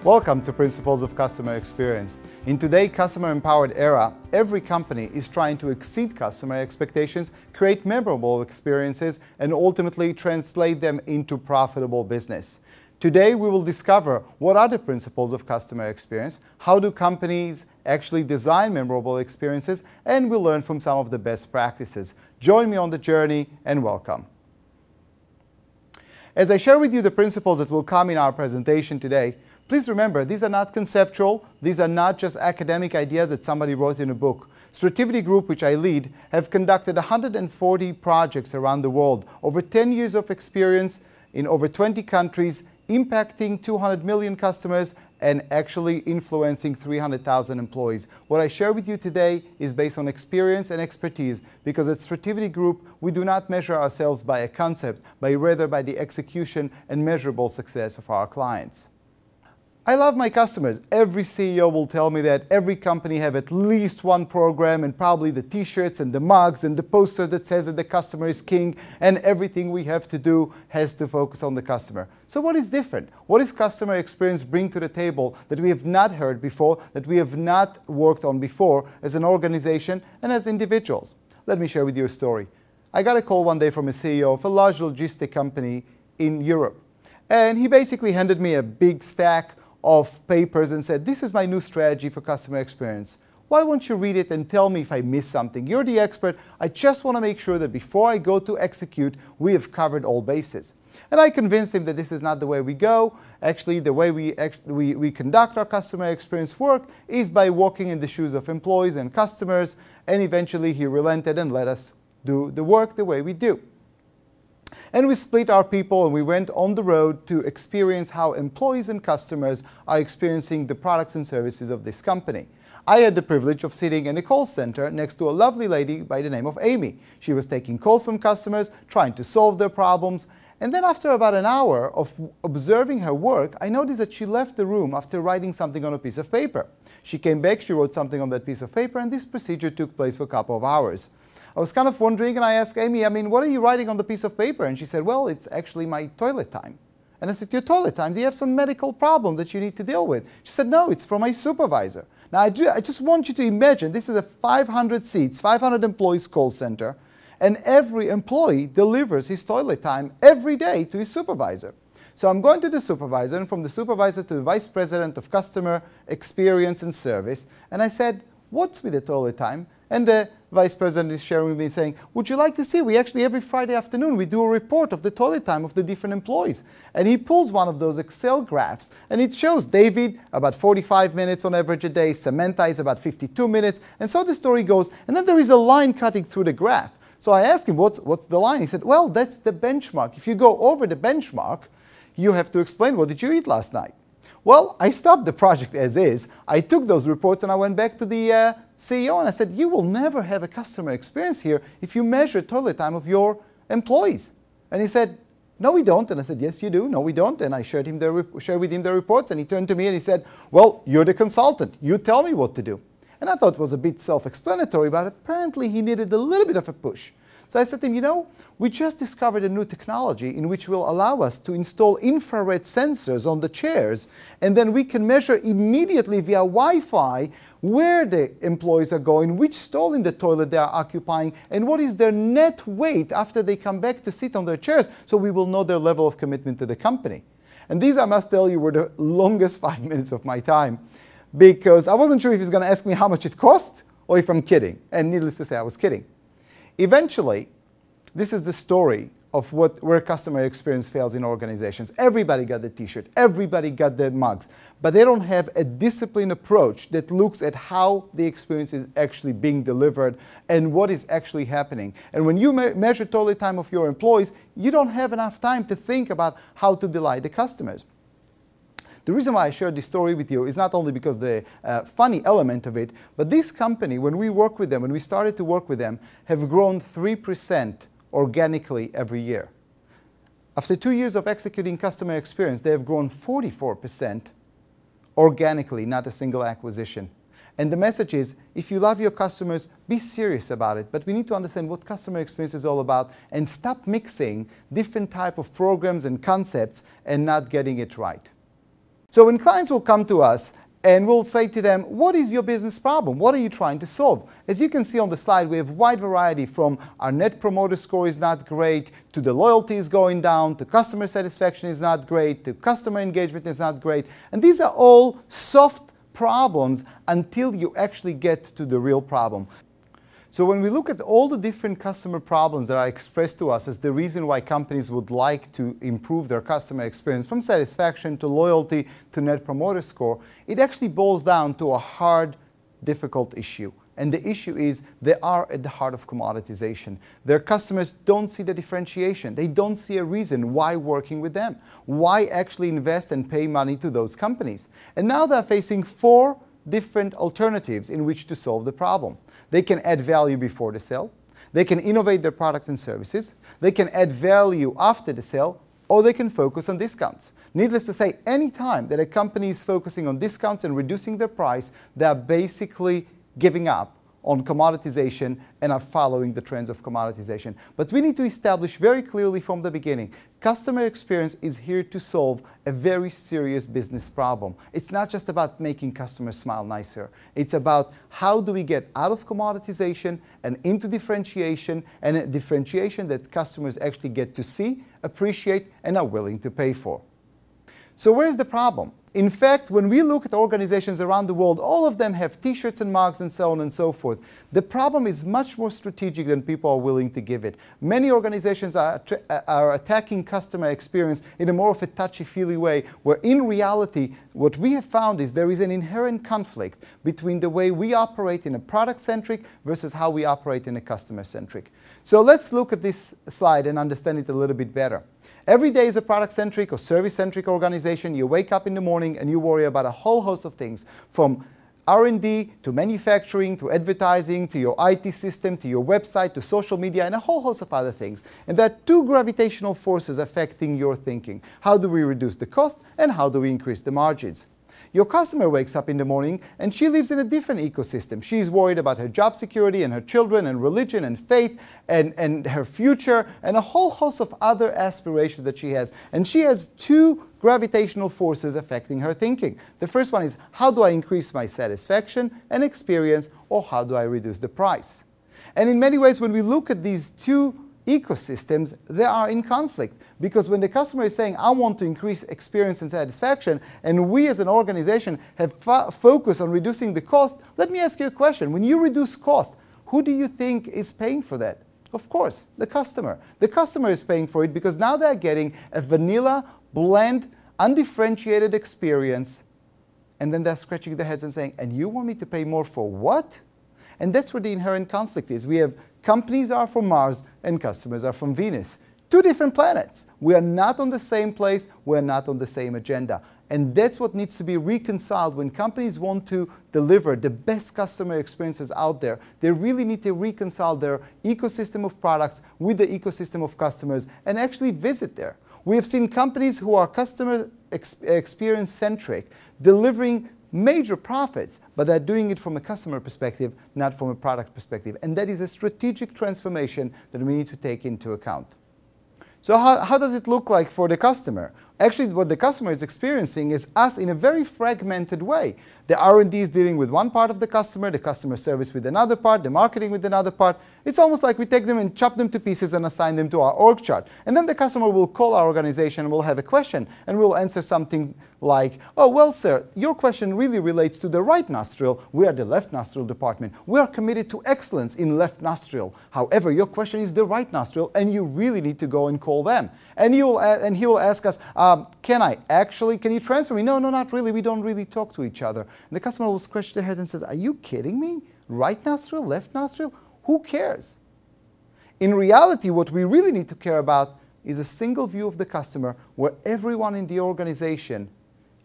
Welcome to Principles of Customer Experience. In today's customer-empowered era, every company is trying to exceed customer expectations, create memorable experiences, and ultimately translate them into profitable business. Today, we will discover what are the principles of customer experience, how do companies actually design memorable experiences, and we'll learn from some of the best practices. Join me on the journey and welcome. As I share with you the principles that will come in our presentation today, please remember, these are not conceptual, these are not just academic ideas that somebody wrote in a book. Strativity Group, which I lead, have conducted 140 projects around the world, over 10 years of experience in over 20 countries, impacting 200 million customers and actually influencing 300,000 employees. What I share with you today is based on experience and expertise, because at Strativity Group, we do not measure ourselves by a concept, but rather by the execution and measurable success of our clients. I love my customers. Every CEO will tell me that every company have at least one program, and probably the t-shirts and the mugs and the poster that says that the customer is king, and everything we have to do has to focus on the customer. So what is different? What does customer experience bring to the table that we have not heard before, that we have not worked on before as an organization and as individuals? Let me share with you a story. I got a call one day from a CEO of a large logistic company in Europe, and he basically handed me a big stack of papers and said, "This is my new strategy for customer experience. Why won't you read it and tell me if I missed something? You're the expert. I just want to make sure that before I go to execute, we have covered all bases." And I convinced him that this is not the way we go. Actually, the way we conduct our customer experience work is by walking in the shoes of employees and customers, and eventually he relented and let us do the work the way we do. And we split our people and we went on the road to experience how employees and customers are experiencing the products and services of this company. I had the privilege of sitting in a call center next to a lovely lady by the name of Amy. She was taking calls from customers, trying to solve their problems. And then after about an hour of observing her work, I noticed that she left the room after writing something on a piece of paper. She came back, she wrote something on that piece of paper, and this procedure took place for a couple of hours. I was kind of wondering, and I asked Amy, what are you writing on the piece of paper? And she said, "Well, it's actually my toilet time." And I said, "Your toilet time? Do you have some medical problem that you need to deal with?" She said, "No, it's for my supervisor." Now, I just want you to imagine, this is a 500 seats, 500 employees call center, and every employee delivers his toilet time every day to his supervisor. So I'm going to the supervisor, and from the supervisor to the vice president of customer experience and service, and I said, "What's with the toilet time?" And the vice president is sharing with me saying, "Would you like to see? We actually every Friday afternoon we do a report of the toilet time of the different employees." And he pulls one of those Excel graphs and it shows David about 45 minutes on average a day, Samantha is about 52 minutes, and so the story goes. And then there is a line cutting through the graph. So I asked him, what's the line? He said, "Well, that's the benchmark. If you go over the benchmark, you have to explain, what did you eat last night?" Well, I stopped the project as is. I took those reports and I went back to the CEO and I said, "You will never have a customer experience here if you measure toilet time of your employees." And he said, "No, we don't." And I said, "Yes, you do." "No, we don't." And I shared with him the reports, and he turned to me and he said, "Well, you're the consultant. You tell me what to do." And I thought it was a bit self-explanatory, but apparently he needed a little bit of a push. So I said to him, "We just discovered a new technology in which will allow us to install infrared sensors on the chairs, and then we can measure immediately via Wi-Fi where the employees are going, which stall in the toilet they are occupying, and what is their net weight after they come back to sit on their chairs, so we will know their level of commitment to the company." And these, I must tell you, were the longest 5 minutes of my time, because I wasn't sure if he's going to ask me how much it cost or if I'm kidding. And needless to say, I was kidding. Eventually, this is the story of where customer experience fails in organizations. Everybody got the t-shirt, everybody got the mugs, but they don't have a disciplined approach that looks at how the experience is actually being delivered and what is actually happening. And when you measure toilet time of your employees, you don't have enough time to think about how to delight the customers. The reason why I shared this story with you is not only because the funny element of it, but this company, when we work with them, when we started to work with them, have grown 3% organically every year. After 2 years of executing customer experience, they have grown 44% organically, not a single acquisition. And the message is, if you love your customers, be serious about it. But we need to understand what customer experience is all about and stop mixing different type of programs and concepts and not getting it right. So when clients will come to us and we'll say to them, what is your business problem? What are you trying to solve? As you can see on the slide, we have a wide variety from our net promoter score is not great, to the loyalty is going down, to customer satisfaction is not great, to customer engagement is not great. And these are all soft problems until you actually get to the real problem. So when we look at all the different customer problems that are expressed to us as the reason why companies would like to improve their customer experience, from satisfaction to loyalty to net promoter score, it actually boils down to a hard, difficult issue. And the issue is they are at the heart of commoditization. Their customers don't see the differentiation. They don't see a reason why working with them, why actually invest and pay money to those companies. And now they're facing 4 different alternatives in which to solve the problem. They can add value before the sale, they can innovate their products and services, they can add value after the sale, or they can focus on discounts. Needless to say, any time that a company is focusing on discounts and reducing their price, they're basically giving up on commoditization and are following the trends of commoditization. But we need to establish very clearly from the beginning, customer experience is here to solve a very serious business problem. It's not just about making customers smile nicer. It's about how do we get out of commoditization and into differentiation, and a differentiation that customers actually get to see, appreciate, and are willing to pay for. So where's the problem? In fact, when we look at organizations around the world, all of them have t-shirts and mugs and so on and so forth. The problem is much more strategic than people are willing to give it. Many organizations are attacking customer experience in a more of a touchy-feely way, where in reality, what we have found is there is an inherent conflict between the way we operate in a product-centric versus how we operate in a customer-centric. So let's look at this slide and understand it a little bit better. Every day is a product-centric or service-centric organization. You wake up in the morning and you worry about a whole host of things, from R&D to manufacturing to advertising to your IT system to your website to social media and a whole host of other things. And there are 2 gravitational forces affecting your thinking. How do we reduce the cost and how do we increase the margins? Your customer wakes up in the morning and she lives in a different ecosystem. She's worried about her job security and her children and religion and faith and her future and a whole host of other aspirations that she has. And she has 2 gravitational forces affecting her thinking. The first one is, how do I increase my satisfaction and experience, or how do I reduce the price? And in many ways, when we look at these 2 ecosystems, they are in conflict. Because when the customer is saying, I want to increase experience and satisfaction, and we as an organization have focused on reducing the cost, let me ask you a question. When you reduce cost, who do you think is paying for that? Of course, the customer. The customer is paying for it because now they're getting a vanilla, bland, undifferentiated experience, and then they're scratching their heads and saying, and you want me to pay more for what? And that's where the inherent conflict is. We have companies are from Mars and customers are from Venus. 2 different planets. We are not on the same place. We are not on the same agenda. And that's what needs to be reconciled when companies want to deliver the best customer experiences out there. They really need to reconcile their ecosystem of products with the ecosystem of customers and actually visit there. We have seen companies who are customer experience centric delivering major profits, but they're doing it from a customer perspective, not from a product perspective. And that is a strategic transformation that we need to take into account. So how does it look like for the customer? Actually, what the customer is experiencing is us in a very fragmented way. The R&D is dealing with one part of the customer service with another part, the marketing with another part. It's almost like we take them and chop them to pieces and assign them to our org chart. And then the customer will call our organization and will have a question, and we'll answer something like, oh, well, sir, your question really relates to the right nostril. We are the left nostril department. We are committed to excellence in left nostril. However, your question is the right nostril, and you really need to go and call them. And he will ask us, can you transfer me? No, not really. We don't really talk to each other. And the customer will scratch their heads and says, are you kidding me? Right nostril, left nostril? Who cares? In reality, what we really need to care about is a single view of the customer where everyone in the organization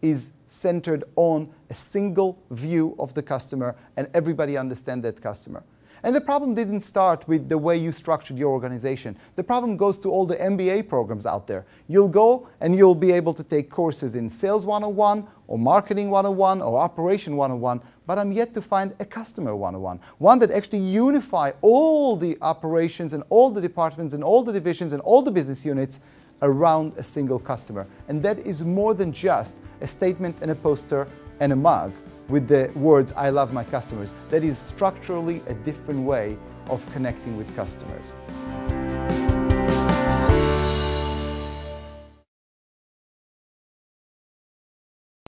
is centered on a single view of the customer and everybody understands that customer. And the problem didn't start with the way you structured your organization. The problem goes to all the MBA programs out there. You'll go and you'll be able to take courses in Sales 101 or Marketing 101 or Operation 101, but I'm yet to find a Customer 101, one that actually unify all the operations and all the departments and all the divisions and all the business units around a single customer. And that is more than just a statement and a poster and a mug with the words, "I love my customers." That is structurally a different way of connecting with customers.